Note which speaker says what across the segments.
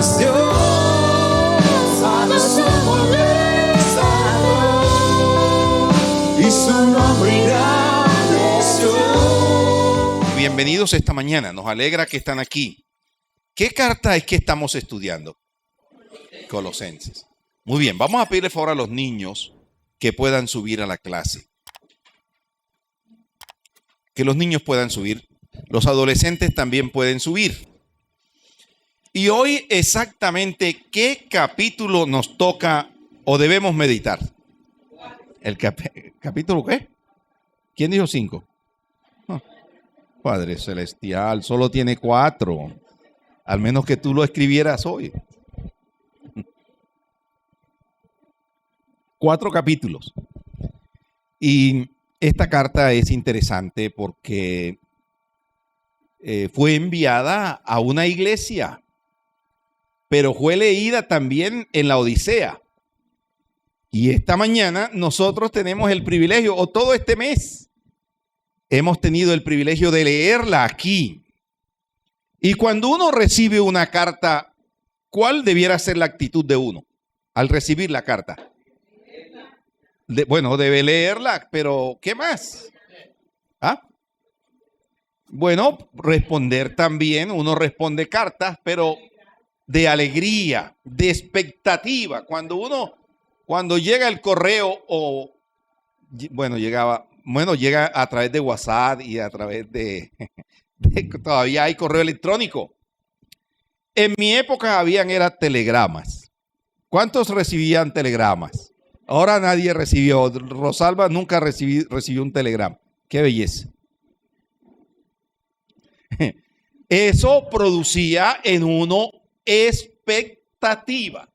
Speaker 1: Dios para su y su nombre engrandeció.
Speaker 2: Bienvenidos esta mañana, nos alegra que están aquí. ¿Qué carta es que estamos estudiando? Colosenses. Muy bien, vamos a pedirle favor a los niños que puedan subir a la clase. Que los niños puedan subir, los adolescentes también pueden subir. Y hoy exactamente, ¿qué capítulo nos toca o debemos meditar? ¿El capítulo qué? ¿Quién dijo 5? Padre Celestial, solo tiene 4. Al menos que tú lo escribieras hoy. 4 capítulos. Y esta carta es interesante porque fue enviada a una iglesia, pero fue leída también en la Odisea. Y esta mañana nosotros tenemos el privilegio, o todo este mes, hemos tenido el privilegio de leerla aquí. Y cuando uno recibe una carta, ¿cuál debiera ser la actitud de uno al recibir la carta? Bueno, debe leerla, pero ¿qué más? ¿Ah? Bueno, responder también, uno responde cartas, pero de alegría, de expectativa. Cuando llega el correo llega a través de WhatsApp y a través de todavía hay correo electrónico. En mi época era telegramas. ¿Cuántos recibían telegramas? Ahora nadie recibió. Rosalba nunca recibió un telegrama. ¡Qué belleza! Eso producía en uno expectativa.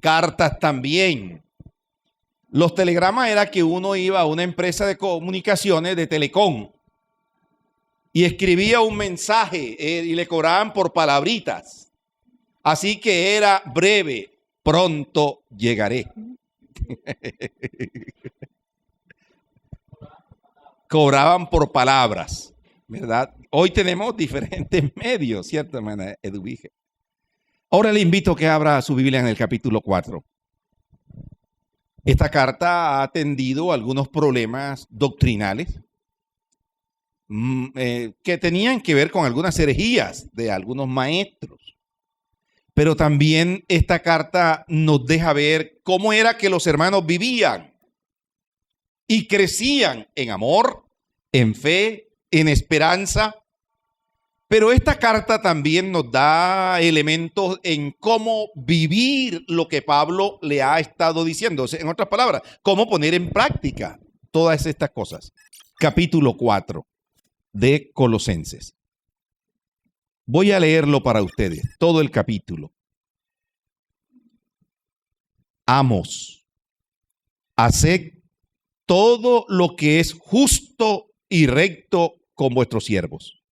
Speaker 2: Cartas también. Los telegramas era que uno iba a una empresa de comunicaciones de Telecom y escribía un mensaje y le cobraban por palabritas. Así que era breve, pronto llegaré. Cobraban por palabras, ¿verdad? Hoy tenemos diferentes medios, ¿cierto, hermana Eduvige? Ahora le invito a que abra su Biblia en el capítulo 4. Esta carta ha atendido algunos problemas doctrinales que tenían que ver con algunas herejías de algunos maestros. Pero también esta carta nos deja ver cómo era que los hermanos vivían y crecían en amor, en fe, en esperanza. Pero esta carta también nos da elementos en cómo vivir lo que Pablo le ha estado diciendo. En otras palabras, cómo poner en práctica todas estas cosas. Capítulo 4 de Colosenses. Voy a leerlo para ustedes, todo el capítulo. Amos, haced todo lo que es justo y recto con vuestros siervos,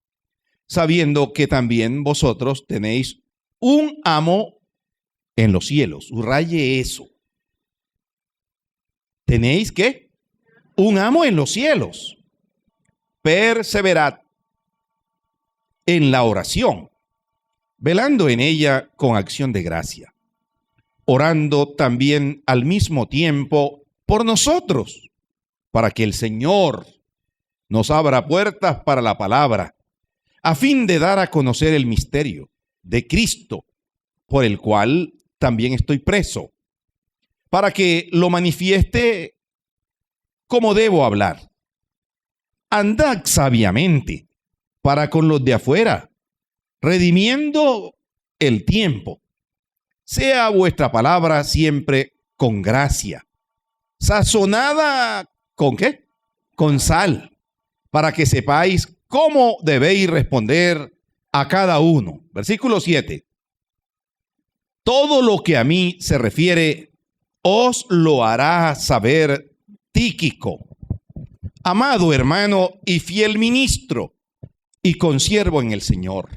Speaker 2: sabiendo que también vosotros tenéis un amo en los cielos. Subraye eso. ¿Tenéis qué? Un amo en los cielos. Perseverad en la oración, velando en ella con acción de gracia, orando también al mismo tiempo por nosotros, para que el Señor nos abra puertas para la palabra, a fin de dar a conocer el misterio de Cristo, por el cual también estoy preso, para que lo manifieste como debo hablar. Andad sabiamente para con los de afuera, redimiendo el tiempo. Sea vuestra palabra siempre con gracia, sazonada ¿con qué? Con sal, para que sepáis cómo debéis responder a cada uno. Versículo 7. Todo lo que a mí se refiere, os lo hará saber Tíquico, amado hermano y fiel ministro y consiervo en el Señor,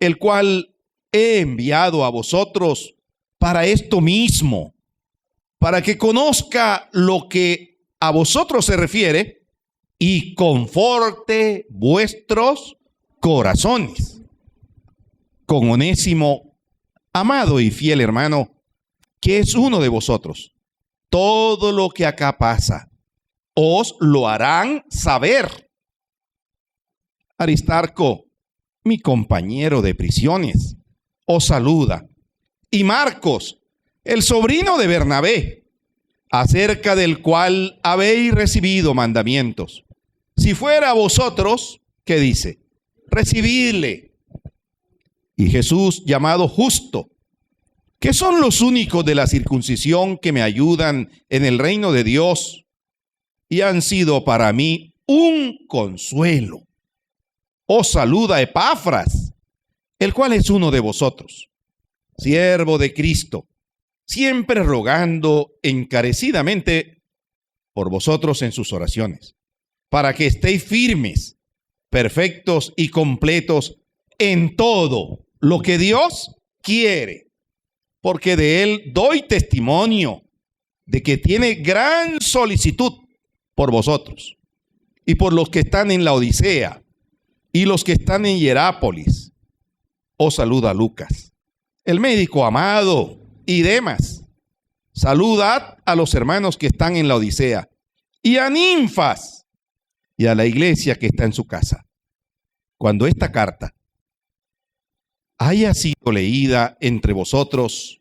Speaker 2: el cual he enviado a vosotros para esto mismo, para que conozca lo que a vosotros se refiere y conforte vuestros corazones. Con Onésimo Amado y fiel hermano, que es uno de vosotros, todo lo que acá pasa, os lo harán saber. Aristarco, mi compañero de prisiones, os saluda. Y Marcos, el sobrino de Bernabé, acerca del cual habéis recibido mandamientos. Si fuera a vosotros, ¿qué dice? Recibidle. Y Jesús, llamado Justo, que son los únicos de la circuncisión que me ayudan en el reino de Dios y han sido para mí un consuelo. Os saluda Epafras, el cual es uno de vosotros, siervo de Cristo, siempre rogando encarecidamente por vosotros en sus oraciones, para que estéis firmes, perfectos y completos en todo lo que Dios quiere, porque de él doy testimonio de que tiene gran solicitud por vosotros y por los que están en la Odisea y los que están en Hierápolis. Os saluda Lucas, el médico amado, y Demas. Saludad a los hermanos que están en la Odisea y a Ninfas y a la iglesia que está en su casa. Cuando esta carta haya sido leída entre vosotros,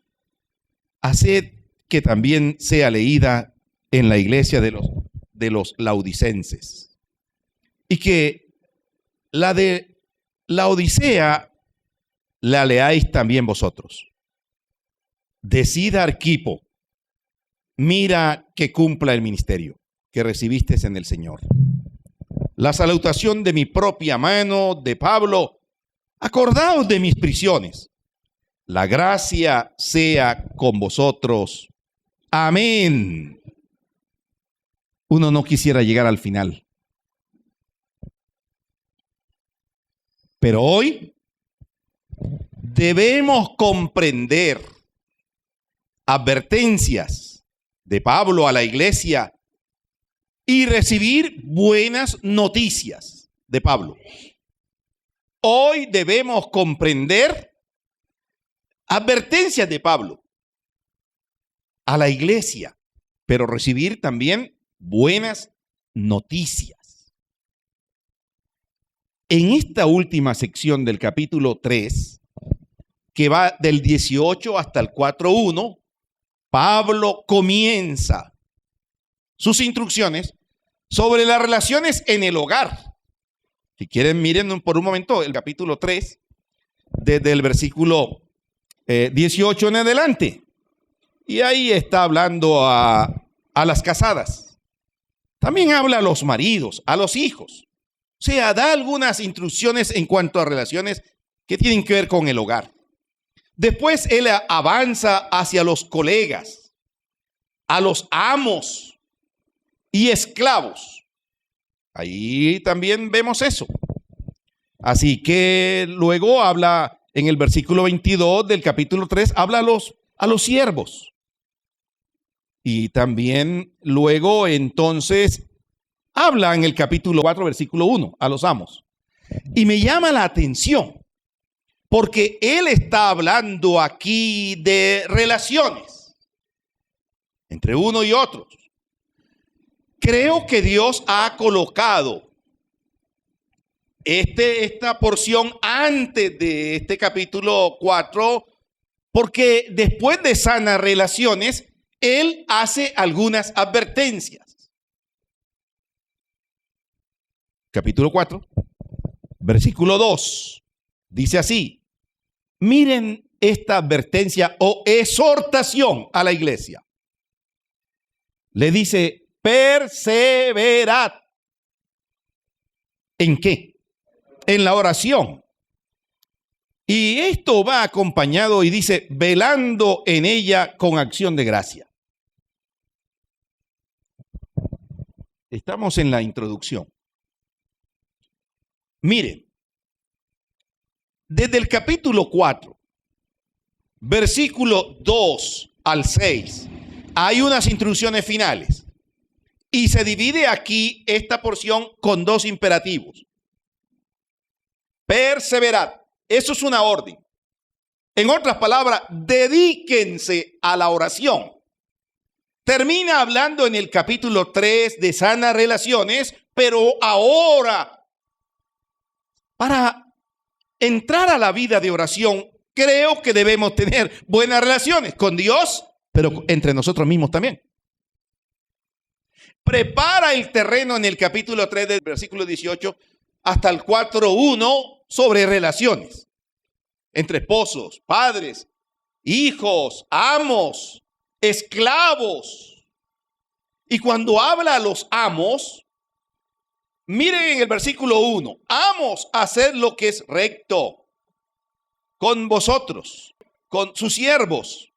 Speaker 2: haced que también sea leída en la iglesia de los laodicenses, y que la de la Odisea la leáis también vosotros. Decida Arquipo, mira que cumpla el ministerio que recibiste en el Señor. La salutación de mi propia mano, de Pablo. Acordaos de mis prisiones. La gracia sea con vosotros. Amén. Uno no quisiera llegar al final, pero hoy debemos comprender advertencias de Pablo a la iglesia y recibir buenas noticias de Pablo. Hoy debemos comprender advertencias de Pablo a la iglesia, pero recibir también buenas noticias. En esta última sección del capítulo 3, que va del 18 hasta el 4:1, Pablo comienza sus instrucciones sobre las relaciones en el hogar. Si quieren, miren por un momento el capítulo 3, desde el versículo 18 en adelante. Y ahí está hablando a las casadas. También habla a los maridos, a los hijos. O sea, da algunas instrucciones en cuanto a relaciones que tienen que ver con el hogar. Después él avanza hacia los colegas, a los amos y esclavos. Ahí también vemos eso. Así que luego habla en el versículo 22 del capítulo 3, habla a los siervos. Y también luego entonces habla en el capítulo 4, versículo 1, a los amos. Y me llama la atención, porque él está hablando aquí de relaciones entre uno y otros. Creo que Dios ha colocado esta porción antes de este capítulo 4, porque después de sanas relaciones, él hace algunas advertencias. Capítulo 4, versículo 2, dice así: miren esta advertencia o exhortación a la iglesia. Le dice: perseverad. ¿En qué? En la oración. Y esto va acompañado y dice: velando en ella con acción de gracia. Estamos en la introducción. Miren, desde el capítulo 4, versículo 2 al 6, hay unas instrucciones finales. Y se divide aquí esta porción con dos imperativos. Perseverad. Eso es una orden. En otras palabras, dedíquense a la oración. Termina hablando en el capítulo 3 de sanas relaciones, pero ahora, para entrar a la vida de oración, creo que debemos tener buenas relaciones con Dios, pero entre nosotros mismos también. Prepara el terreno en el capítulo 3 del versículo 18 hasta el 4:1 sobre relaciones entre esposos, padres, hijos, amos, esclavos. Y cuando habla a los amos, miren en el versículo 1, amos, haced lo que es recto con vosotros, con sus siervos,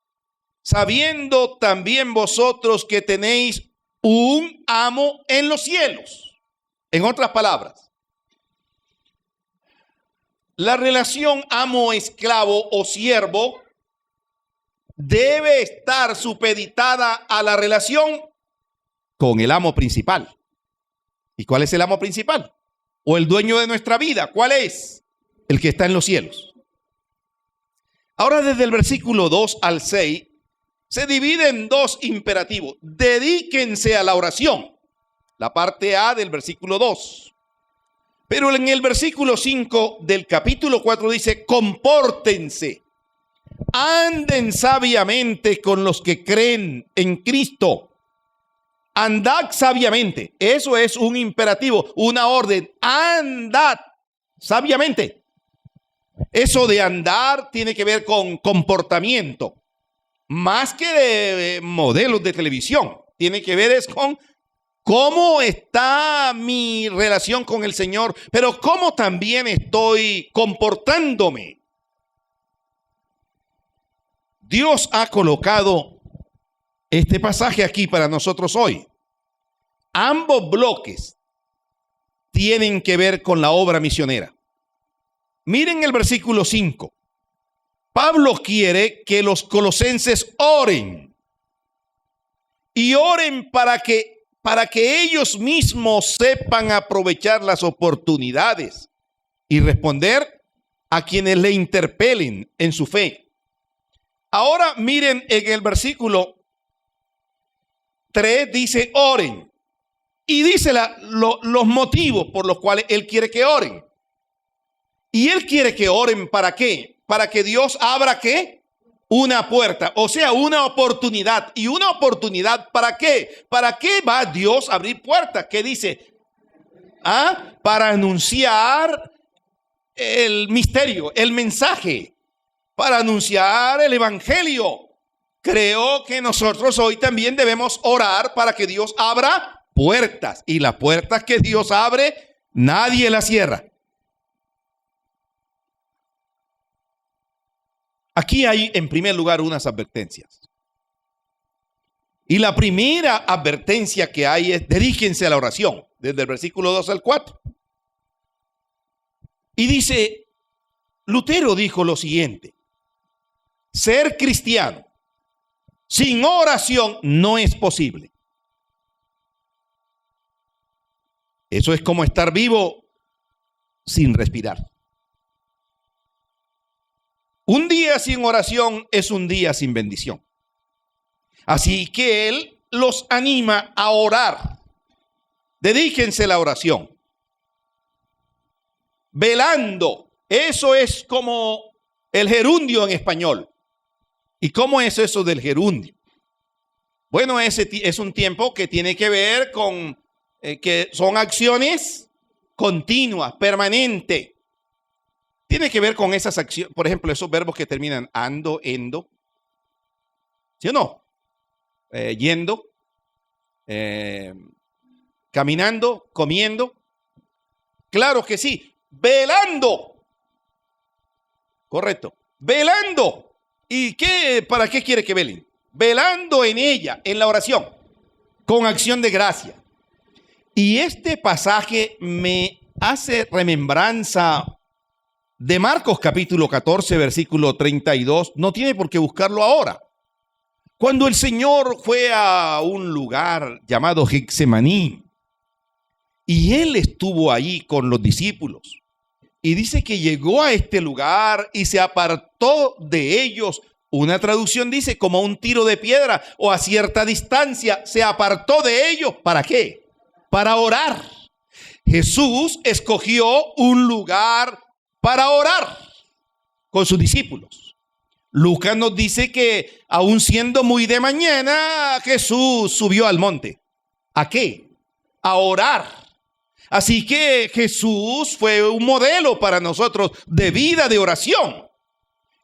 Speaker 2: sabiendo también vosotros que tenéis un amo en los cielos. En otras palabras, la relación amo-esclavo o siervo debe estar supeditada a la relación con el amo principal. ¿Y cuál es el amo principal? O el dueño de nuestra vida. ¿Cuál es? El que está en los cielos. Ahora, desde el versículo 2 al 6, se divide en dos imperativos. Dedíquense a la oración. La parte A del versículo 2. Pero en el versículo 5 del capítulo 4 dice, compórtense. Anden sabiamente con los que creen en Cristo. Andad sabiamente. Eso es un imperativo, una orden. Andad sabiamente. Eso de andar tiene que ver con comportamiento. Más que de modelos de televisión. Tiene que ver es con cómo está mi relación con el Señor, pero cómo también estoy comportándome. Dios ha colocado este pasaje aquí para nosotros hoy. Ambos bloques tienen que ver con la obra misionera. Miren el versículo 5. Pablo quiere que los colosenses oren. Y oren para que ellos mismos sepan aprovechar las oportunidades y responder a quienes le interpelen en su fe. Ahora miren en el versículo 3 dice oren. Y dice los motivos por los cuales él quiere que oren. Y él quiere que oren ¿para qué? Para que Dios abra ¿qué? Una puerta, o sea, una oportunidad. ¿Y una oportunidad para qué? ¿Para qué va Dios a abrir puertas? ¿Qué dice? Para anunciar el misterio, el mensaje, para anunciar el evangelio. Creo que nosotros hoy también debemos orar para que Dios abra puertas. Y las puertas que Dios abre, nadie las cierra. Aquí hay en primer lugar unas advertencias. Y la primera advertencia que hay es dedíquense a la oración, desde el versículo 2 al 4. Y dice, Lutero dijo lo siguiente: ser cristiano sin oración no es posible. Eso es como estar vivo sin respirar. Un día sin oración es un día sin bendición. Así que él los anima a orar. Dedíquense a la oración. Velando. Eso es como el gerundio en español. ¿Y cómo es eso del gerundio? Bueno, ese es un tiempo que tiene que ver con que son acciones continuas, permanentes. Tiene que ver con esas acciones, por ejemplo, esos verbos que terminan ando, endo. ¿Sí o no? Yendo, caminando, comiendo. Claro que sí. Velando. Correcto. Velando. ¿Y para qué quiere que velen? Velando en ella, en la oración, con acción de gracia. Y este pasaje me hace remembranza de Marcos capítulo 14, versículo 32. No tiene por qué buscarlo ahora. Cuando el Señor fue a un lugar llamado Getsemaní, y Él estuvo allí con los discípulos, Y dice que llegó a este lugar y se apartó de ellos. Una traducción dice como un tiro de piedra o a cierta distancia se apartó de ellos. ¿Para qué? Para orar. Jesús escogió un lugar para orar con sus discípulos. Lucas nos dice que aun siendo muy de mañana, Jesús subió al monte. ¿A qué? A orar. Así que Jesús fue un modelo para nosotros de vida de oración.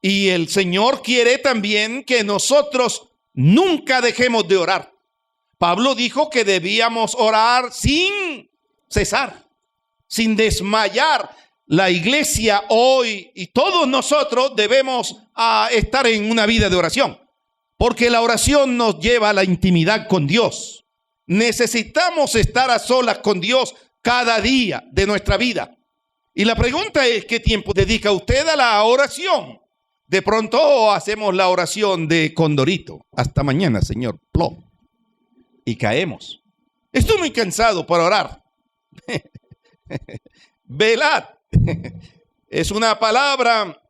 Speaker 2: Y el Señor quiere también que nosotros nunca dejemos de orar. Pablo dijo que debíamos orar sin cesar, sin desmayar. La iglesia hoy y todos nosotros debemos estar en una vida de oración, porque la oración nos lleva a la intimidad con Dios. Necesitamos estar a solas con Dios cada día de nuestra vida. Y la pregunta es, ¿qué tiempo dedica usted a la oración? De pronto hacemos la oración de Condorito. Hasta mañana, Señor. Plop. Y caemos. Estoy muy cansado para orar. Velad. Es una palabra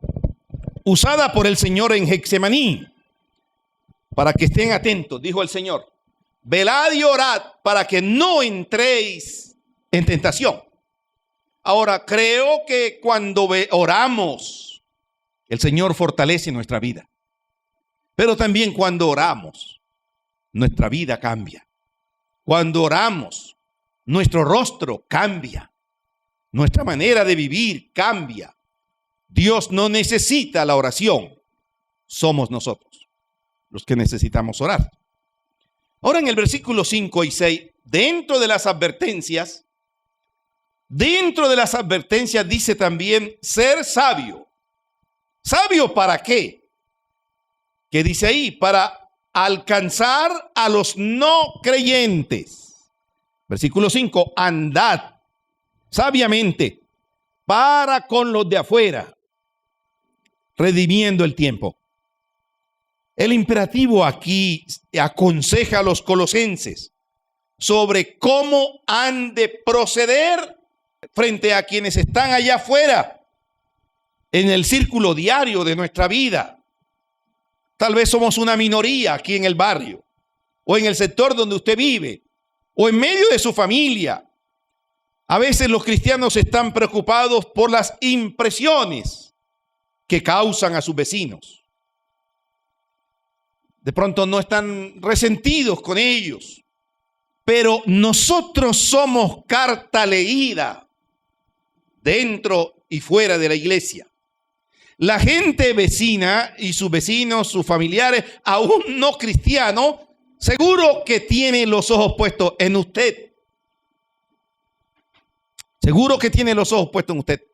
Speaker 2: usada por el Señor en Getsemaní. Para que estén atentos, dijo el Señor. Velad y orad para que no entréis en tentación. Ahora, creo que cuando oramos, el Señor fortalece nuestra vida. Pero también cuando oramos, nuestra vida cambia. Cuando oramos, nuestro rostro cambia. Nuestra manera de vivir cambia. Dios no necesita la oración. Somos nosotros los que necesitamos orar. Ahora en el versículo 5 y 6, dentro de las advertencias dice también ser sabio. ¿Sabio para qué? ¿Qué dice ahí? Para alcanzar a los no creyentes. Versículo 5, andad sabiamente para con los de afuera, redimiendo el tiempo. El imperativo aquí aconseja a los colosenses sobre cómo han de proceder frente a quienes están allá afuera, en el círculo diario de nuestra vida. Tal vez somos una minoría aquí en el barrio, o en el sector donde usted vive, o en medio de su familia. A veces los cristianos están preocupados por las impresiones que causan a sus vecinos. De pronto no están resentidos con ellos, pero nosotros somos carta leída dentro y fuera de la iglesia. La gente vecina y sus vecinos, sus familiares, aún no cristianos, seguro que tienen los ojos puestos en usted. Seguro que tiene los ojos puestos en usted.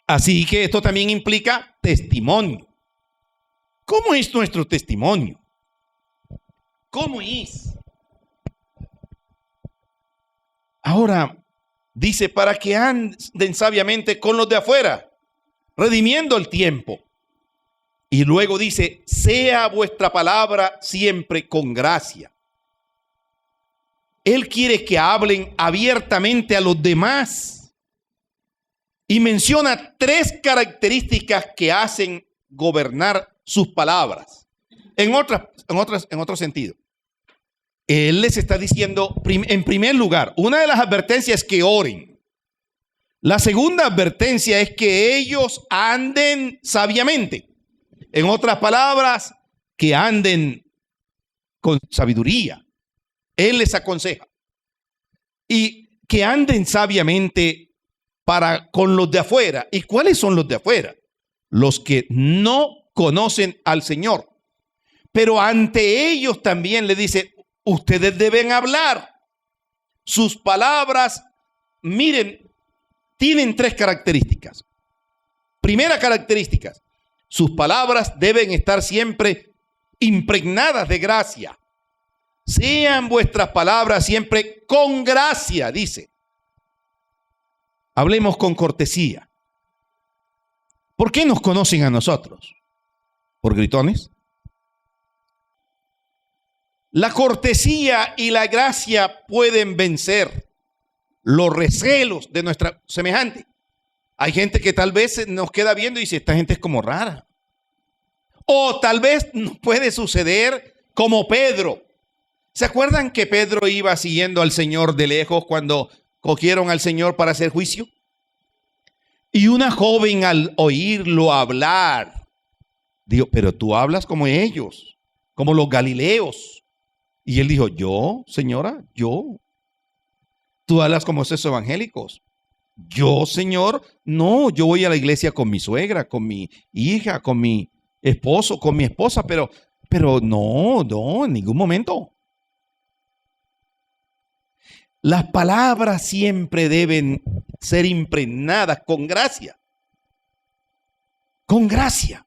Speaker 2: Así que esto también implica testimonio. ¿Cómo es nuestro testimonio? ¿Cómo es? Ahora, dice, para que anden sabiamente con los de afuera, redimiendo el tiempo. Y luego dice, sea vuestra palabra siempre con gracia. Él quiere que hablen abiertamente a los demás. Y menciona 3 características que hacen gobernar sus palabras. En otro sentido, Él les está diciendo, en primer lugar, una de las advertencias es que oren. La segunda advertencia es que ellos anden sabiamente. En otras palabras, que anden con sabiduría. Él les aconseja. Y que anden sabiamente para con los de afuera. ¿Y cuáles son los de afuera? Los que no conocen al Señor. Pero ante ellos también le dice, ustedes deben hablar. Sus palabras, miren, tienen 3 características. Primera característica, sus palabras deben estar siempre impregnadas de gracia. Sean vuestras palabras siempre con gracia, dice. Hablemos con cortesía. ¿Por qué nos conocen a nosotros? ¿Por gritones? La cortesía y la gracia pueden vencer los recelos de nuestra semejante. Hay gente que tal vez nos queda viendo y dice, esta gente es como rara. O tal vez nos puede suceder como Pedro. ¿Se acuerdan que Pedro iba siguiendo al Señor de lejos cuando cogieron al Señor para hacer juicio? Y una joven al oírlo hablar, dijo, pero tú hablas como ellos, como los galileos. Y él dijo, yo, señora, yo. Tú hablas como esos evangélicos. Yo, Señor, no, yo voy a la iglesia con mi suegra, con mi hija, con mi esposo, con mi esposa, pero no, en ningún momento. Las palabras siempre deben ser impregnadas con gracia. Con gracia.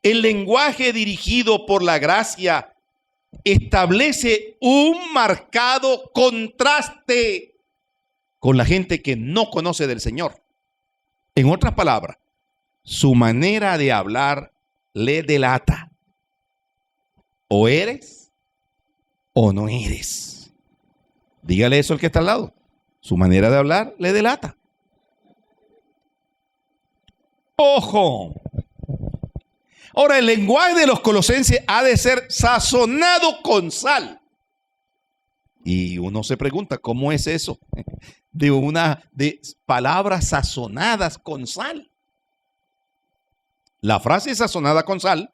Speaker 2: El lenguaje dirigido por la gracia establece un marcado contraste con la gente que no conoce del Señor. En otras palabras, su manera de hablar le delata. O eres o no eres. Dígale eso al que está al lado. Su manera de hablar le delata. ¡Ojo! Ahora, el lenguaje de los colosenses ha de ser sazonado con sal. Y uno se pregunta, ¿cómo es eso? De palabras sazonadas con sal. La frase sazonada con sal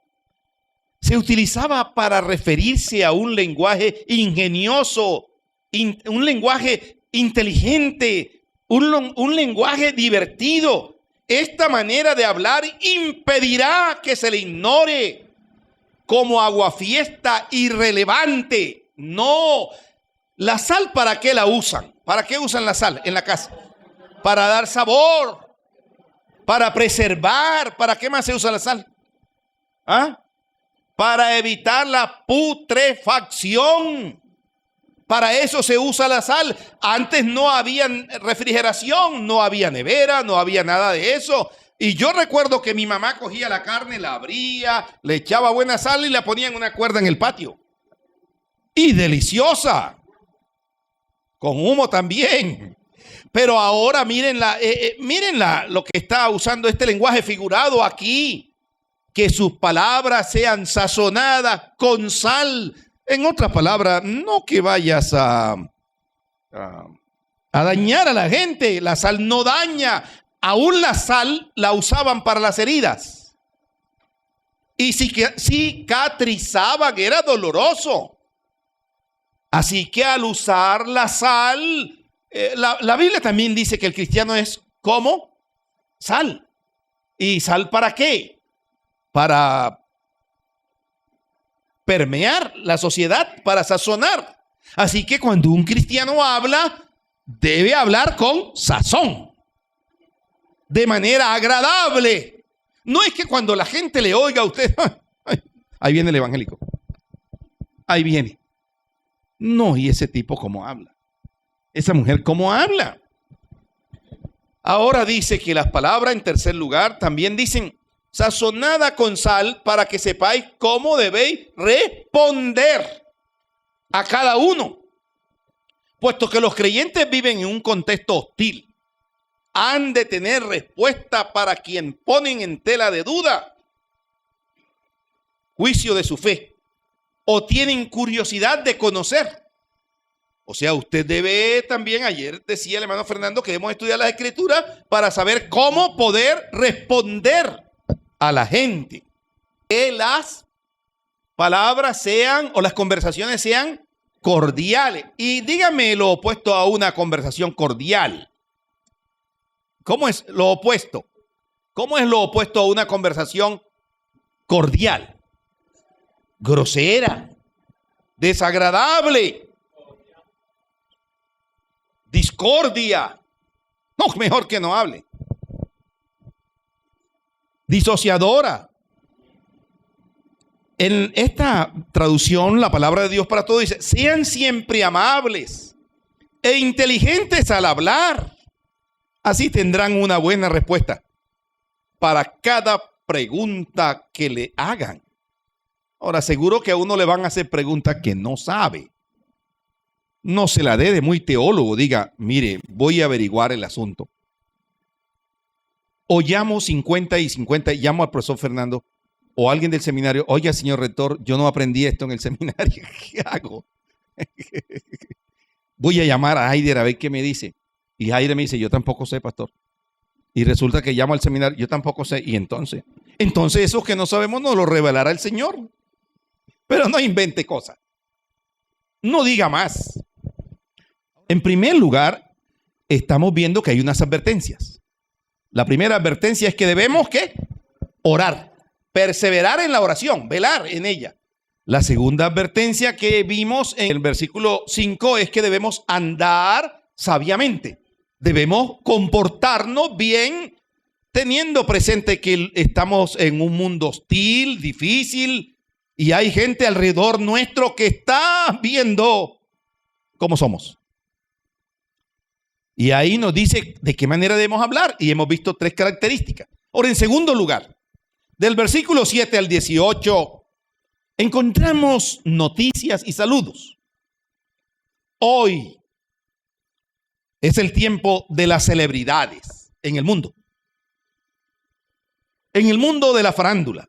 Speaker 2: se utilizaba para referirse a un lenguaje ingenioso, un lenguaje inteligente, un lenguaje divertido. Esta manera de hablar impedirá que se le ignore como aguafiesta irrelevante. No. ¿La sal para qué la usan? ¿Para qué usan la sal en la casa? Para dar sabor, para preservar. ¿Para qué más se usa la sal? ¿Ah? Para evitar la putrefacción. Para eso se usa la sal. Antes no había refrigeración, no había nevera, no había nada de eso. Y yo recuerdo que mi mamá cogía la carne, la abría, le echaba buena sal y la ponía en una cuerda en el patio. Y deliciosa. Con humo también. Pero ahora miren lo que está usando este lenguaje figurado aquí. Que sus palabras sean sazonadas con sal. En otras palabras, no que vayas a dañar a la gente. La sal no daña. Aún la sal la usaban para las heridas. Y si cicatrizaban, era doloroso. Así que al usar la sal, la Biblia también dice que el cristiano es como sal. ¿Y sal para qué? Para permear la sociedad, para sazonar. Así que cuando un cristiano habla, debe hablar con sazón, de manera agradable. No es que cuando la gente le oiga a usted, ahí viene el evangélico, ahí viene. No, y ese tipo cómo habla, esa mujer cómo habla. Ahora dice que las palabras, en tercer lugar, también dicen sazonada con sal, para que sepáis cómo debéis responder a cada uno. Puesto que los creyentes viven en un contexto hostil, han de tener respuesta para quien ponen en tela de duda juicio de su fe, o tienen curiosidad de conocer. O sea, usted debe también, ayer decía el hermano Fernando que debemos estudiar las Escrituras para saber cómo poder responder a la gente. Que las palabras sean, o las conversaciones sean cordiales. Y dígame lo opuesto a una conversación cordial. ¿Cómo es lo opuesto? ¿Cómo es lo opuesto a una conversación cordial? Grosera, desagradable, discordia. No, mejor que no hable. Disociadora. En esta traducción, la palabra de Dios para todos dice: sean siempre amables e inteligentes al hablar. Así tendrán una buena respuesta para cada pregunta que le hagan. Ahora, seguro que a uno le van a hacer preguntas que no sabe. No se la dé de muy teólogo. Diga, mire, voy a averiguar el asunto. O llamo 50 y 50, llamo al profesor Fernando o a alguien del seminario. Oiga, señor rector, yo no aprendí esto en el seminario. ¿Qué hago? Voy a llamar a Aider a ver qué me dice. Y Aider me dice, yo tampoco sé, pastor. Y resulta que llamo al seminario, yo tampoco sé. Y entonces eso que no sabemos nos lo revelará el Señor. Pero no invente cosas. No diga más. En primer lugar, estamos viendo que hay unas advertencias. La primera advertencia es que debemos, ¿qué? Orar, perseverar en la oración, velar en ella. La segunda advertencia que vimos en el versículo 5 es que debemos andar sabiamente. Debemos comportarnos bien, teniendo presente que estamos en un mundo hostil, difícil, y hay gente alrededor nuestro que está viendo cómo somos. Y ahí nos dice de qué manera debemos hablar, y hemos visto 3 características. Ahora, en segundo lugar, del versículo 7 al 18, encontramos noticias y saludos. Hoy es el tiempo de las celebridades en el mundo. En el mundo de la farándula.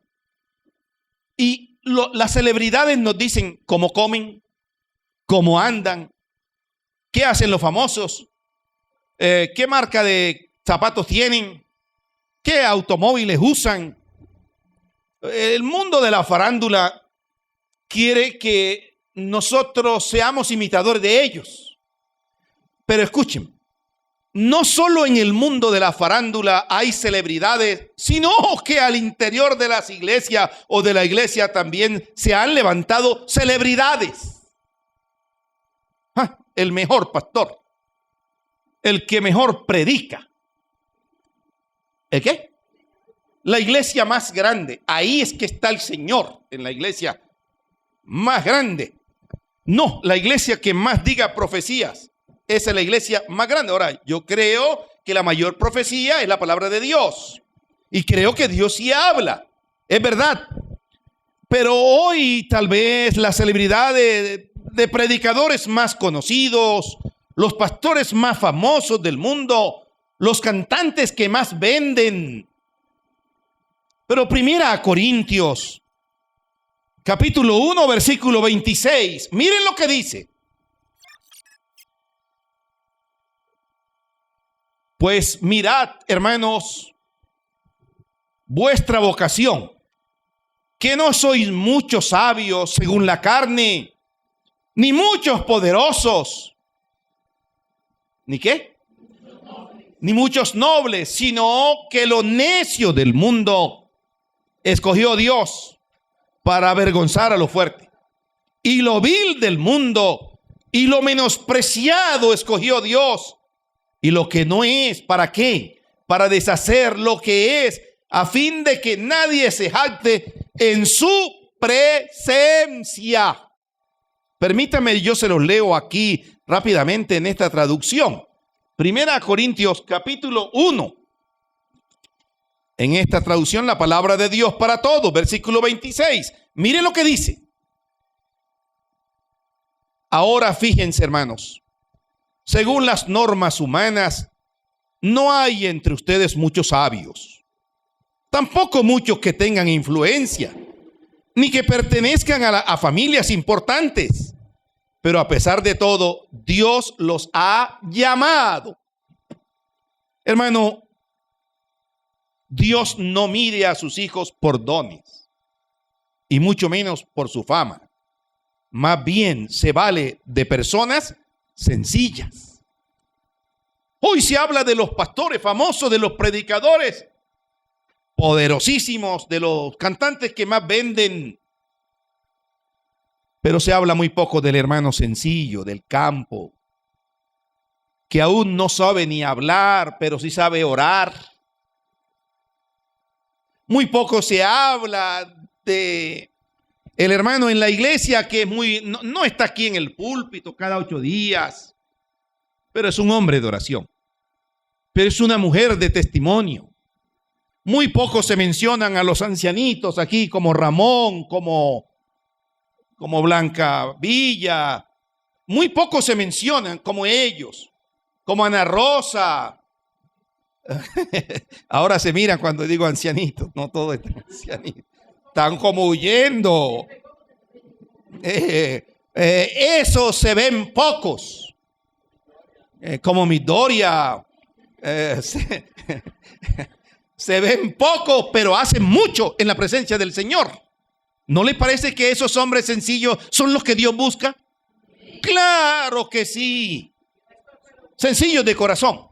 Speaker 2: Y las celebridades nos dicen cómo comen, cómo andan, qué hacen los famosos, qué marca de zapatos tienen, qué automóviles usan. El mundo de la farándula quiere que nosotros seamos imitadores de ellos. Pero escuchen, no solo en el mundo de la farándula hay celebridades, sino que al interior de las iglesias o de la iglesia también se han levantado celebridades. El mejor pastor, el que mejor predica. ¿El qué? La iglesia más grande. Ahí es que está el Señor, en la iglesia más grande. No, la iglesia que más diga profecías. Esa es la iglesia más grande. Ahora, yo creo que la mayor profecía es la palabra de Dios. Y creo que Dios sí habla. Es verdad. Pero hoy tal vez la celebridad de predicadores más conocidos, los pastores más famosos del mundo, los cantantes que más venden. Pero primera a Corintios, capítulo 1, versículo 26. Miren lo que dice. Pues mirad, hermanos, vuestra vocación, que no sois muchos sabios según la carne, ni muchos poderosos, ¿ni qué? Ni muchos nobles, sino que lo necio del mundo escogió Dios para avergonzar a lo fuerte. Y lo vil del mundo y lo menospreciado escogió Dios. Y lo que no es, ¿para qué? Para deshacer lo que es, a fin de que nadie se jacte en su presencia. Permítame, yo se los leo aquí rápidamente en esta traducción. Primera Corintios capítulo 1. En esta traducción, la palabra de Dios para todos, versículo 26. Mire lo que dice. Ahora fíjense, hermanos. Según las normas humanas, no hay entre ustedes muchos sabios, tampoco muchos que tengan influencia, ni que pertenezcan a familias importantes. Pero a pesar de todo, Dios los ha llamado. Hermano, Dios no mide a sus hijos por dones, y mucho menos por su fama. Más bien se vale de personas sencillas. Hoy se habla de los pastores famosos, de los predicadores poderosísimos, de los cantantes que más venden, pero se habla muy poco del hermano sencillo, del campo, que aún no sabe ni hablar, pero sí sabe orar. Muy poco se habla de el hermano en la iglesia que es no está aquí en el púlpito cada 8 días, pero es un hombre de oración, pero es una mujer de testimonio. Muy poco se mencionan a los ancianitos aquí como Ramón, como Blanca Villa. Muy poco se mencionan como ellos, como Ana Rosa, Ahora se miran cuando digo ancianitos, no todos están ancianitos. Están como huyendo. Eso se ven pocos. Como mi Doria. Se ven pocos, pero hacen mucho en la presencia del Señor. ¿No le parece que esos hombres sencillos son los que Dios busca? Claro que sí. Sencillos de corazón.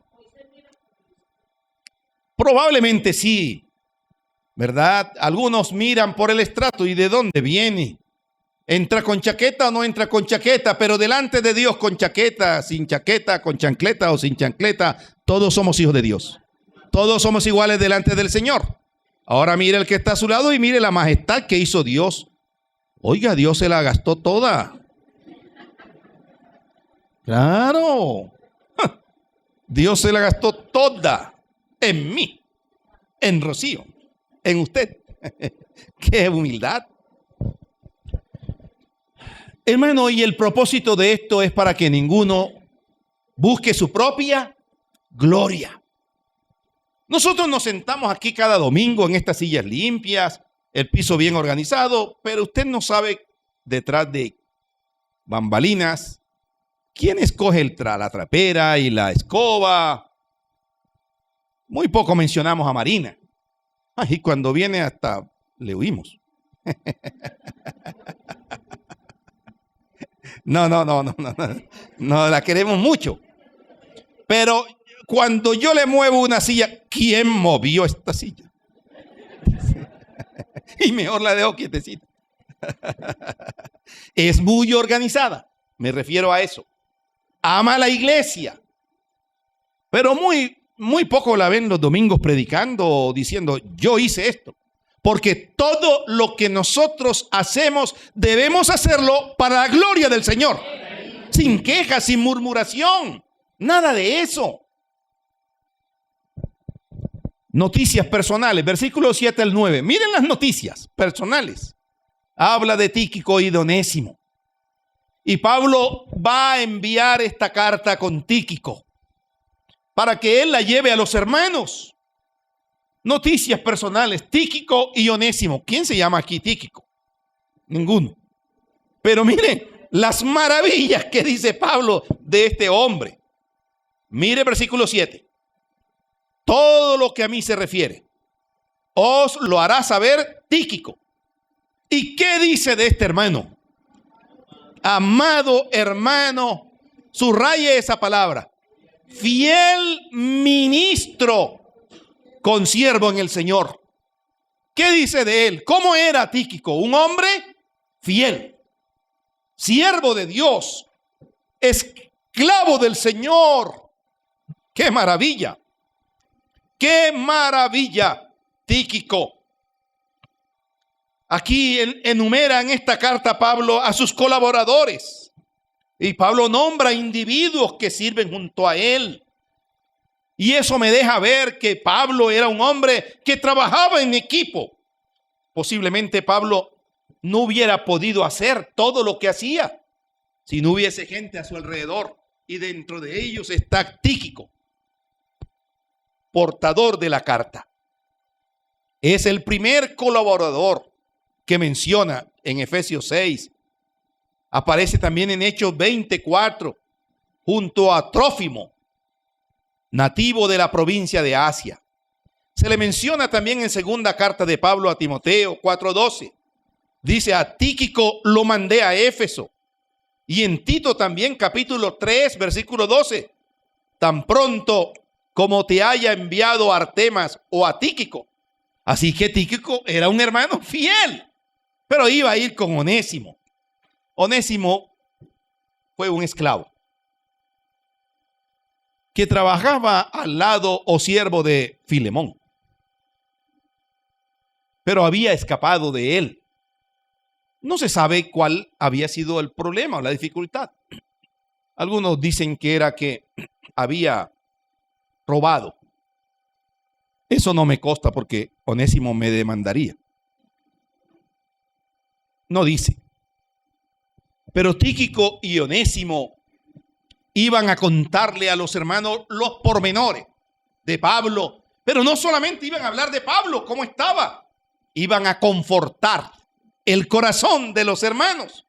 Speaker 2: Probablemente sí, ¿verdad? Algunos miran por el estrato y de dónde viene. ¿Entra con chaqueta o no entra con chaqueta? Pero delante de Dios, con chaqueta, sin chaqueta, con chancleta o sin chancleta, todos somos hijos de Dios. Todos somos iguales delante del Señor. Ahora mire el que está a su lado y mire la majestad que hizo Dios. Oiga, Dios se la gastó toda. Claro. Dios se la gastó toda. En mí, en Rocío, en usted. ¡Qué humildad! Hermano, y el propósito de esto es para que ninguno busque su propia gloria. Nosotros nos sentamos aquí cada domingo en estas sillas limpias, el piso bien organizado, pero usted no sabe detrás de bambalinas quién escoge la trapera y la escoba. Muy poco mencionamos a Marina. Y cuando viene hasta le huimos. No, la queremos mucho. Pero cuando yo le muevo una silla, ¿quién movió esta silla? Y mejor la dejo quietecita. Es muy organizada, me refiero a eso. Ama la iglesia, pero muy poco la ven los domingos predicando o diciendo, yo hice esto. Porque todo lo que nosotros hacemos, debemos hacerlo para la gloria del Señor. Sin quejas, sin murmuración. Nada de eso. Noticias personales, versículos 7 al 9. Miren las noticias personales. Habla de Tíquico y de Onésimo. Y Pablo va a enviar esta carta con Tíquico para que él la lleve a los hermanos. Noticias personales, Tíquico y Onésimo. ¿Quién se llama aquí Tíquico? Ninguno. Pero miren las maravillas que dice Pablo de este hombre. Mire versículo 7. Todo lo que a mí se refiere, os lo hará saber Tíquico. ¿Y qué dice de este hermano? Amado hermano, subraye esa palabra. Fiel ministro, consiervo en el Señor. ¿Qué dice de él? ¿Cómo era Tíquico? Un hombre fiel, siervo de Dios, esclavo del Señor. ¡Qué maravilla! ¡Qué maravilla, Tíquico! Aquí enumera en esta carta Pablo a sus colaboradores. Y Pablo nombra individuos que sirven junto a él. Y eso me deja ver que Pablo era un hombre que trabajaba en equipo. Posiblemente Pablo no hubiera podido hacer todo lo que hacía si no hubiese gente a su alrededor. Y dentro de ellos está Tíquico, portador de la carta. Es el primer colaborador que menciona en Efesios 6. Aparece también en Hechos 24, junto a Trófimo, nativo de la provincia de Asia. Se le menciona también en segunda carta de Pablo a Timoteo 4:12. Dice, a Tíquico lo mandé a Éfeso. Y en Tito también capítulo 3, versículo 12. Tan pronto como te haya enviado a Artemas o a Tíquico. Así que Tíquico era un hermano fiel, pero iba a ir con Onésimo. Onésimo fue un esclavo que trabajaba al lado o siervo de Filemón, pero había escapado de él. No se sabe cuál había sido el problema o la dificultad. Algunos dicen que era que había robado. Eso no me consta porque Onésimo me demandaría. No dice. Pero Tíquico y Onésimo iban a contarle a los hermanos los pormenores de Pablo. Pero no solamente iban a hablar de Pablo, cómo estaba. Iban a confortar el corazón de los hermanos.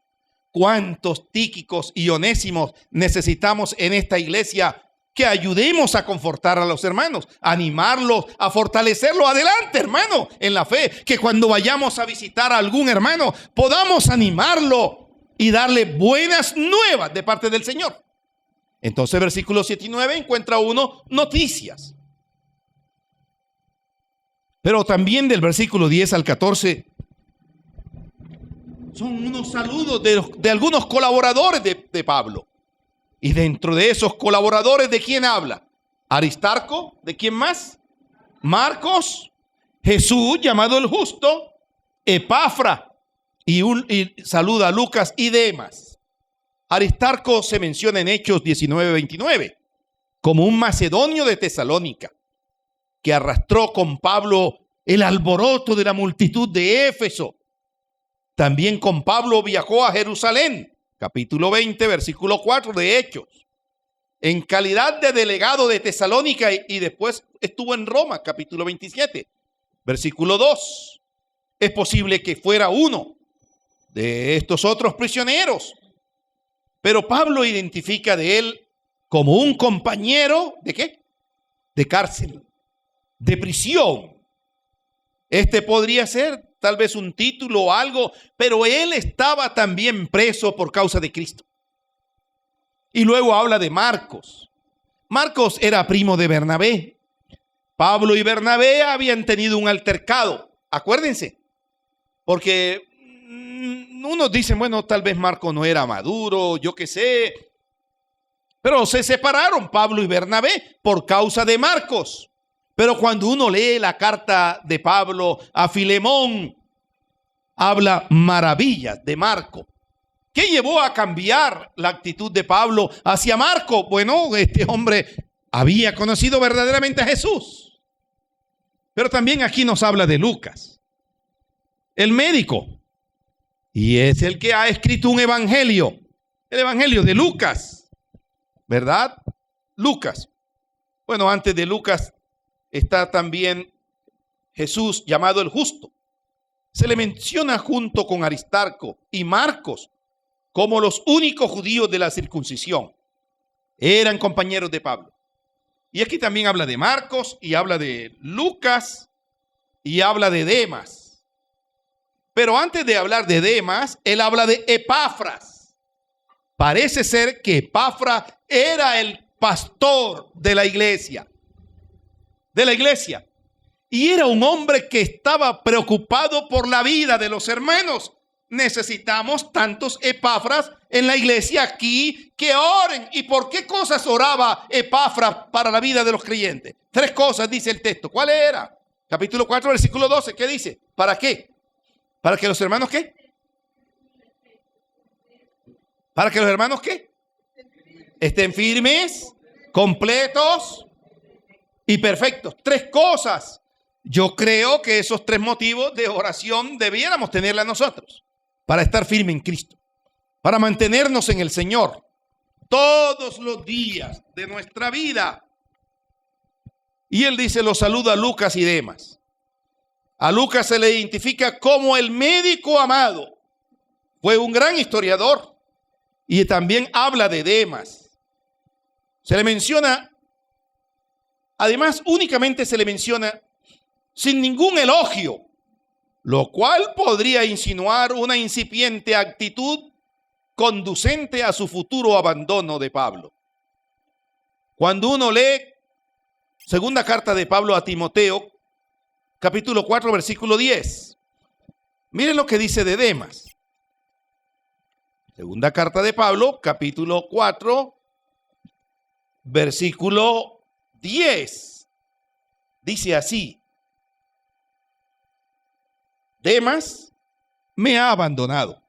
Speaker 2: ¿Cuántos Tíquicos y Onésimos necesitamos en esta iglesia que ayudemos a confortar a los hermanos, a animarlos, a fortalecerlos adelante, hermano, en la fe? Que cuando vayamos a visitar a algún hermano, podamos animarlo y darle buenas nuevas de parte del Señor. Entonces, versículos 7 y 9 encuentra uno noticias. Pero también del versículo 10 al 14 son unos saludos de algunos colaboradores de Pablo. Y dentro de esos colaboradores, ¿de quién habla? Aristarco, ¿de quién más? Marcos, Jesús, llamado el Justo, Epafra, y saluda a Lucas y Demas. Aristarco se menciona en Hechos 19:29 como un macedonio de Tesalónica, que arrastró con Pablo el alboroto de la multitud de Éfeso. También con Pablo viajó a Jerusalén, capítulo 20, versículo 4 de Hechos, en calidad de delegado de Tesalónica, y después estuvo en Roma, capítulo 27, versículo 2. Es posible que fuera uno de estos otros prisioneros, pero Pablo identifica de él como un compañero ¿de qué? De cárcel, de prisión. Este podría ser tal vez un título o algo, pero él estaba también preso por causa de Cristo. Y luego habla de Marcos. Marcos era primo de Bernabé. Pablo y Bernabé habían tenido un altercado, acuérdense, porque unos dicen, bueno, tal vez Marcos no era maduro, yo qué sé, pero se separaron Pablo y Bernabé por causa de Marcos. Pero cuando uno lee la carta de Pablo a Filemón, habla maravillas de Marco. ¿Qué llevó a cambiar la actitud de Pablo hacia Marco? Bueno, este hombre había conocido verdaderamente a Jesús. Pero también aquí nos habla de Lucas, el médico, y es el que ha escrito un evangelio, el evangelio de Lucas, ¿verdad? Lucas. Bueno, antes de Lucas está también Jesús, llamado el Justo. Se le menciona junto con Aristarco y Marcos como los únicos judíos de la circuncisión. Eran compañeros de Pablo. Y aquí también habla de Marcos y habla de Lucas y habla de Demas. Pero antes de hablar de Demas, él habla de Epafras. Parece ser que Epafras era el pastor de la iglesia. Y era un hombre que estaba preocupado por la vida de los hermanos. Necesitamos tantos Epafras en la iglesia aquí que oren. ¿Y por qué cosas oraba Epafras para la vida de los creyentes? 3 cosas dice el texto. ¿Cuál era? Capítulo 4, versículo 12. ¿Qué dice? ¿Para qué? ¿Para que los hermanos qué? ¿Para que los hermanos qué? Estén firmes, completos y perfectos. 3 cosas. Yo creo que esos 3 motivos de oración debiéramos tenerla nosotros para estar firme en Cristo, para mantenernos en el Señor todos los días de nuestra vida. Y él dice, los saluda a Lucas y Demas. A Lucas se le identifica como el médico amado. Fue un gran historiador y también habla de Demas. Se le menciona, además únicamente se le menciona sin ningún elogio, lo cual podría insinuar una incipiente actitud conducente a su futuro abandono de Pablo. Cuando uno lee segunda carta de Pablo a Timoteo, capítulo 4, versículo 10, miren lo que dice de Demas. Segunda carta de Pablo, capítulo 4, versículo 10. Dice así: Demas me ha abandonado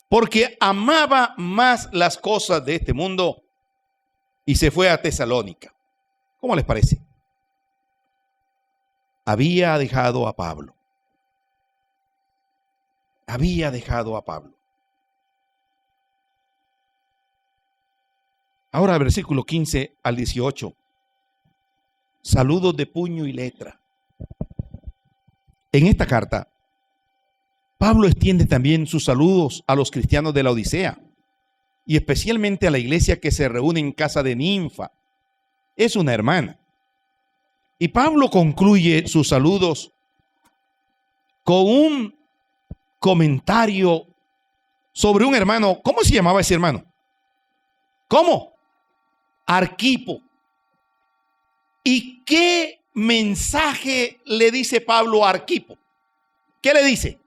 Speaker 2: porque amaba más las cosas de este mundo y se fue a Tesalónica. ¿Cómo les parece? Había dejado a Pablo. Ahora versículo 15 al 18. saludos de puño y letra. En esta carta, Pablo extiende también sus saludos a los cristianos de la Odisea y especialmente a la iglesia que se reúne en casa de Ninfa. Es una hermana. Y Pablo concluye sus saludos con un comentario sobre un hermano. ¿Cómo se llamaba ese hermano? ¿Cómo? Arquipo. ¿Y qué mensaje le dice Pablo a Arquipo? ¿Qué le dice?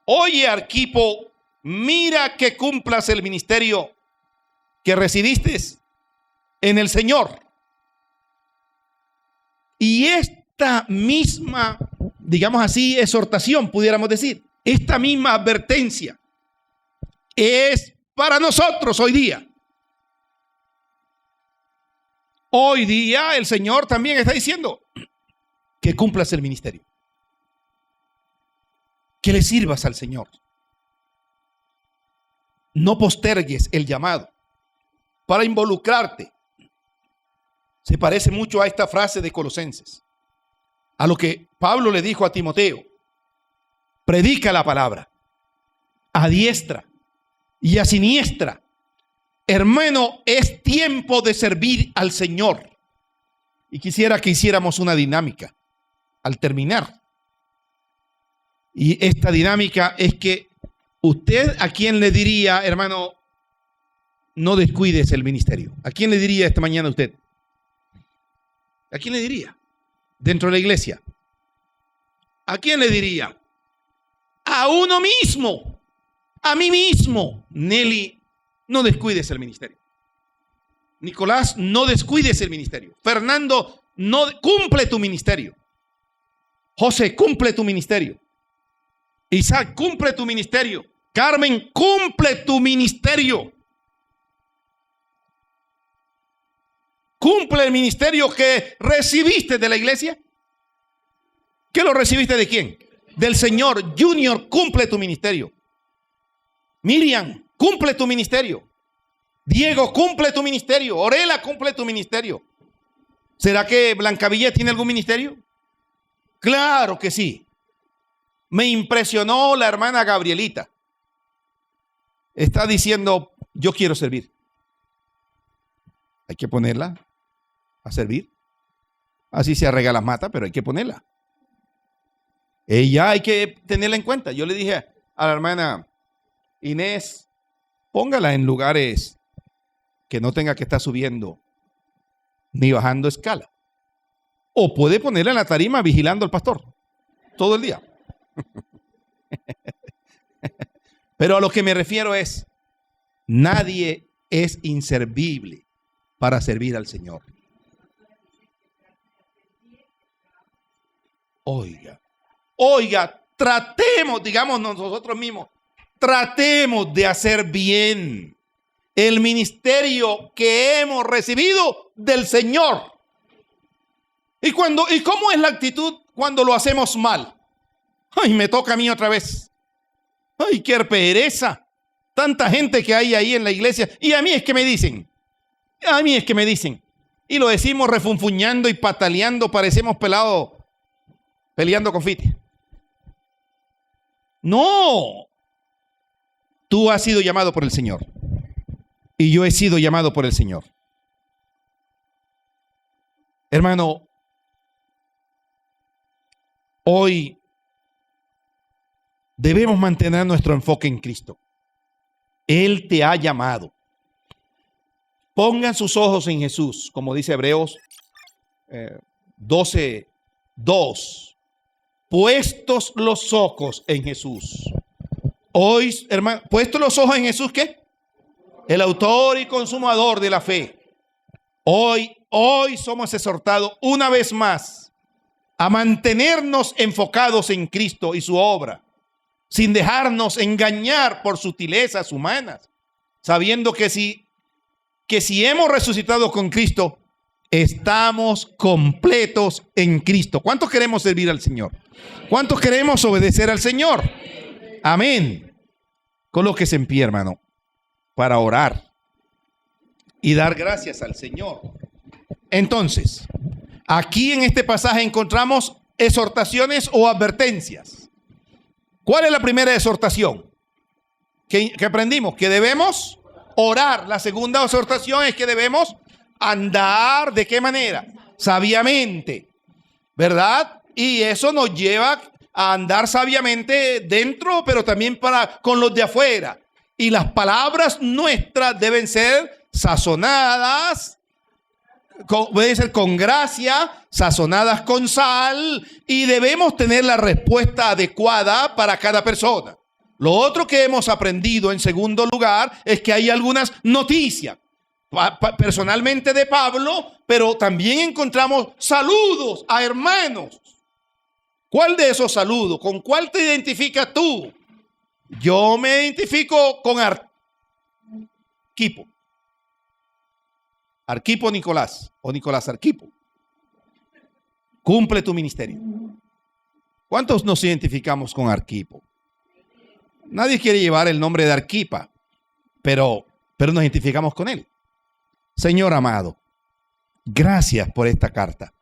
Speaker 2: Oye, Arquipo, mira que cumplas el ministerio que recibiste en el Señor. Y esta misma, digamos así, exhortación, pudiéramos decir, esta misma advertencia es para nosotros hoy día. Hoy día el Señor también está diciendo que cumplas el ministerio, que le sirvas al Señor. No postergues el llamado para involucrarte. Se parece mucho a esta frase de Colosenses, a lo que Pablo le dijo a Timoteo: predica la palabra a diestra y a siniestra. Hermano, es tiempo de servir al Señor. Y quisiera que hiciéramos una dinámica al terminar. Y esta dinámica es que usted, ¿a quién le diría, hermano, no descuides el ministerio? ¿A quién le diría esta mañana usted? ¿A quién le diría? Dentro de la iglesia. ¿A quién le diría? A uno mismo. A mí mismo. Nelly, no descuides el ministerio. Nicolás, no descuides el ministerio. Fernando, no cumple tu ministerio. José, cumple tu ministerio. Isaac, cumple tu ministerio. Carmen, cumple tu ministerio. Cumple el ministerio que recibiste de la iglesia. ¿Qué lo recibiste de quién? Del Señor. Junior, cumple tu ministerio. Miriam, cumple tu ministerio. Diego, cumple tu ministerio. Orela, cumple tu ministerio. ¿Será que Blancavilla tiene algún ministerio? Claro que sí. Me impresionó la hermana Gabrielita. Está diciendo, yo quiero servir. Hay que ponerla a servir. Así se arregla las matas, pero hay que ponerla. Ella hay que tenerla en cuenta. Yo le dije a la hermana Inés, póngala en lugares que no tenga que estar subiendo ni bajando escala. O puede ponerla en la tarima vigilando al pastor todo el día. Pero a lo que me refiero es, nadie es inservible para servir al Señor. Oiga, tratemos, digamos nosotros mismos, tratemos de hacer bien el ministerio que hemos recibido del Señor. ¿Y cómo es la actitud cuando lo hacemos mal? Ay, me toca a mí otra vez. Ay, qué pereza. Tanta gente que hay ahí en la iglesia. Y a mí es que me dicen. Y lo decimos refunfuñando y pataleando. Parecemos pelados peleando con Fiti. No. Tú has sido llamado por el Señor. Y yo he sido llamado por el Señor. Hermano, hoy debemos mantener nuestro enfoque en Cristo. Él te ha llamado. Pongan sus ojos en Jesús, como dice Hebreos 12:2. Puestos los ojos en Jesús. Hoy, hermano, puestos los ojos en Jesús, ¿qué? El autor y consumador de la fe. Hoy somos exhortados una vez más a mantenernos enfocados en Cristo y su obra, sin dejarnos engañar por sutilezas humanas, sabiendo que si hemos resucitado con Cristo, estamos completos en Cristo. ¿Cuántos queremos servir al Señor? ¿Cuántos queremos obedecer al Señor? Amén. Colóquese en pie, hermano, para orar. y dar gracias al Señor. Entonces, aquí en este pasaje encontramos exhortaciones o advertencias. ¿Cuál es la primera exhortación que aprendimos? Que debemos orar. La segunda exhortación es que debemos andar, ¿de qué manera? Sabiamente, ¿verdad? Y eso nos lleva a andar sabiamente dentro, pero también con los de afuera. Y las palabras nuestras deben ser sazonadas, deben ser con gracia, sazonadas con sal, y debemos tener la respuesta adecuada para cada persona. Lo otro que hemos aprendido en segundo lugar es que hay algunas noticias, personalmente de Pablo, pero también encontramos saludos a hermanos. ¿Cuál de esos saludos? ¿Con cuál te identificas tú? Yo me identifico con Arquipo. Arquipo Nicolás o Nicolás Arquipo. Cumple tu ministerio. ¿Cuántos nos identificamos con Arquipo? Nadie quiere llevar el nombre de Arquipa, pero nos identificamos con él. Señor amado, gracias por esta carta.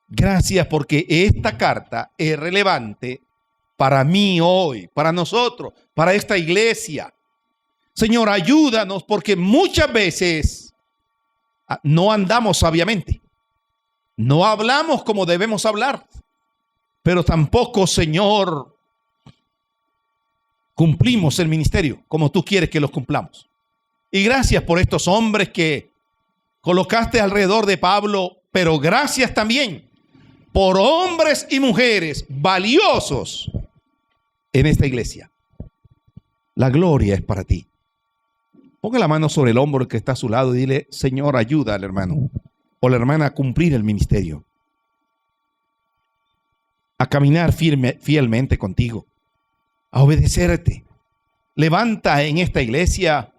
Speaker 2: Gracias porque esta carta es relevante para mí hoy, para nosotros, para esta iglesia. Señor, ayúdanos porque muchas veces no andamos sabiamente. No hablamos como debemos hablar. Pero tampoco, Señor, cumplimos el ministerio como tú quieres que los cumplamos. Y gracias por estos hombres que colocaste alrededor de Pablo, pero gracias también por hombres y mujeres valiosos en esta iglesia. La gloria es para ti. Ponga la mano sobre el hombro que está a su lado y dile: Señor, ayuda al hermano o la hermana a cumplir el ministerio, a caminar fielmente contigo, a obedecerte. Levanta en esta iglesia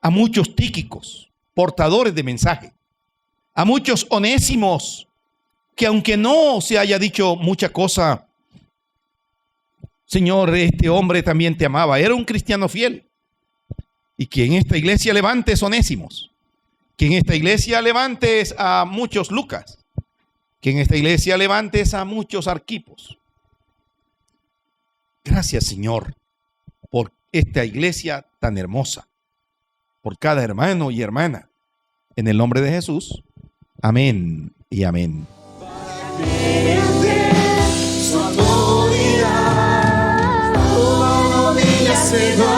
Speaker 2: a muchos Tíquicos, portadores de mensaje, a muchos Onésimos, que aunque no se haya dicho mucha cosa, Señor, este hombre también te amaba, era un cristiano fiel. Y que en esta iglesia levantes Onésimos, que en esta iglesia levantes a muchos Lucas, que en esta iglesia levantes a muchos Arquipos. Gracias, Señor, por esta iglesia tan hermosa, por cada hermano y hermana. En el nombre de Jesús, amén y amén.
Speaker 1: Su autoridad, toda rodilla se va.